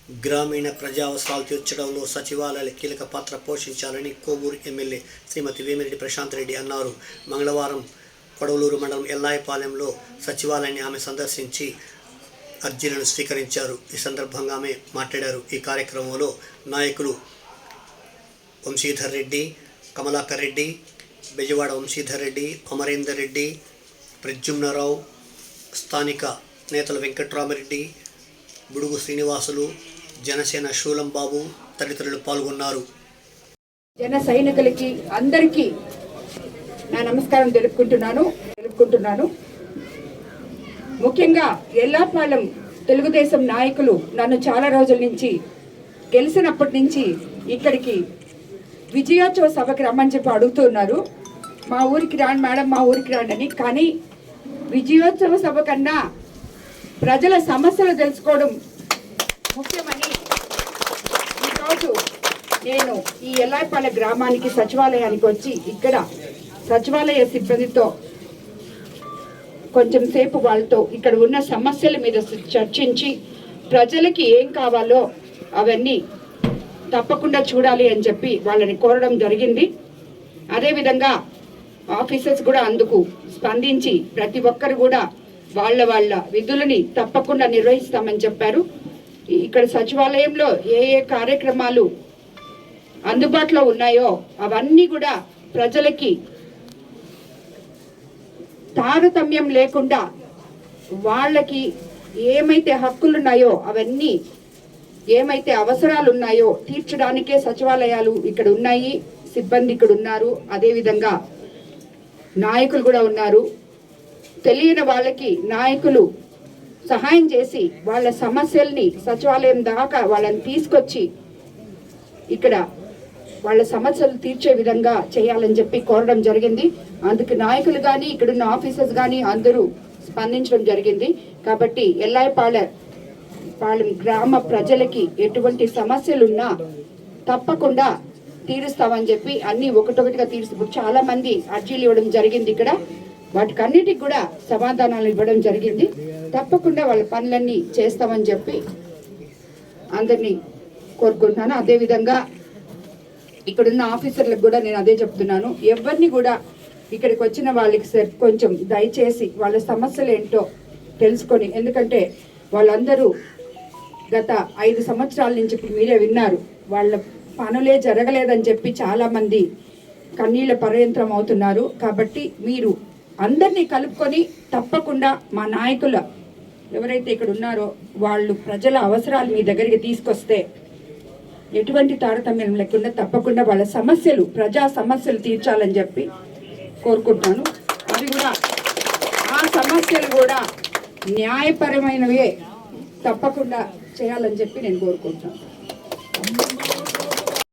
గ్రామీణ ప్రజా అవసరాలు తీర్చడంలో సచివాలయాలు కీలక పాత్ర పోషించాలని కోవూరు ఎమ్మెల్యే శ్రీమతి వేమిరెడ్డి ప్రశాంత్ రెడ్డి అన్నారు. మంగళవారం కొడవలూరు మండలం ఎల్లాయపాలెంలో సచివాలయాన్ని ఆమె సందర్శించి అర్జీలను స్వీకరించారు. ఈ సందర్భంగా ఆమె మాట్లాడారు. ఈ కార్యక్రమంలో నాయకులు వంశీధర్ రెడ్డి, కమలాకర్ రెడ్డి, బెజవాడ వంశీధర్ రెడ్డి, అమరేందర్ రెడ్డి, ప్రద్యుమ్నరావు, స్థానిక నేతలు వెంకట్రామరెడ్డి, బుడుగు శ్రీనివాసులు, జనసేన శూలం బాబు తదితరులు పాల్గొన్నారు. జన సైనికులకి అందరికీ నా నమస్కారం తెలుపుకుంటున్నాను. ముఖ్యంగా ఎల్లాపాలెం తెలుగుదేశం నాయకులు నన్ను చాలా రోజుల నుంచి గెలిచినప్పటి నుంచి ఇక్కడికి విజయోత్సవ సభకి రమ్మని చెప్పి అడుగుతున్నారు. మా ఊరికి రాండి మేడం, మా ఊరికి రాండి అని. కానీ విజయోత్సవ సభ కన్నా ప్రజల సమస్యలు తెలుసుకోవడం ముఖ్యమని ఈరోజు నేను ఈ ఎల్లాయపాలెం గ్రామానికి సచివాలయానికి వచ్చి ఇక్కడ సచివాలయ సిబ్బందితో కొంచెం సేపు వాళ్ళతో ఇక్కడ ఉన్న సమస్యల మీద చర్చించి ప్రజలకి ఏం కావాలో అవన్నీ తప్పకుండా చూడాలి అని చెప్పి వాళ్ళని కోరడం జరిగింది. అదేవిధంగా ఆఫీసర్స్ కూడా అందుకు స్పందించి ప్రతి ఒక్కరు కూడా వాళ్ళ విధులని తప్పకుండా నిర్వహిస్తామని చెప్పారు. ఇక్కడ సచివాలయంలో ఏ కార్యక్రమాలు అందుబాటులో ఉన్నాయో అవన్నీ కూడా ప్రజలకి తారతమ్యం లేకుండా వాళ్ళకి ఏమైతే హక్కులు ఉన్నాయో అవన్నీ ఏమైతే అవసరాలు ఉన్నాయో తీర్చడానికే సచివాలయాలు ఇక్కడ ఉన్నాయి. సిబ్బంది ఇక్కడ ఉన్నారు, అదేవిధంగా నాయకులు కూడా ఉన్నారు. తెలియని వాళ్ళకి నాయకులు సహాయం చేసి వాళ్ళ సమస్యల్ని సచివాలయం దాకా వాళ్ళని తీసుకొచ్చి ఇక్కడ వాళ్ళ సమస్యలు తీర్చే విధంగా చేయాలని చెప్పి కోరడం జరిగింది. అందుకు నాయకులు కానీ ఇక్కడున్న ఆఫీసర్స్ కానీ అందరూ స్పందించడం జరిగింది. కాబట్టి ఎల్లాయపాలెం గ్రామ ప్రజలకి ఎటువంటి సమస్యలున్నా తప్పకుండా తీరుస్తామని చెప్పి అన్ని ఒకటొకటిగా తీరుస్తూ చాలా మంది అర్జీలు ఇవ్వడం జరిగింది. ఇక్కడ వాటికన్నిటికి కూడా సమాధానాలు ఇవ్వడం జరిగింది. తప్పకుండా వాళ్ళ పనులన్నీ చేస్తామని చెప్పి అందరినీ కోరుకుంటున్నాను. అదేవిధంగా ఇక్కడున్న ఆఫీసర్లకు కూడా నేను అదే చెప్తున్నాను. ఎవరిని కూడా ఇక్కడికి వచ్చిన వాళ్ళకి కొంచెం దయచేసి వాళ్ళ సమస్యలు ఏంటో తెలుసుకొని, ఎందుకంటే వాళ్ళందరూ గత 5 సంవత్సరాల నుంచి ఇప్పుడు మీరే విన్నారు, వాళ్ళ పనులే జరగలేదని చెప్పి చాలామంది కన్నీళ్ళ పర్యంతరం అవుతున్నారు. కాబట్టి మీరు అందరినీ కలుపుకొని తప్పకుండా మా నాయకుల ఎవరైతే ఇక్కడ ఉన్నారో వాళ్ళు ప్రజల అవసరాలు మీ దగ్గరికి తీసుకొస్తే ఎటువంటి తారతమ్యం లేకుండా తప్పకుండా వాళ్ళ సమస్యలు ప్రజా సమస్యలు తీర్చాలని చెప్పి కోరుకుంటున్నాను. అది కూడా ఆ సమస్యలు కూడా న్యాయపరమైనవే తప్పకుండా చేయాలని చెప్పి నేను కోరుకుంటున్నాను.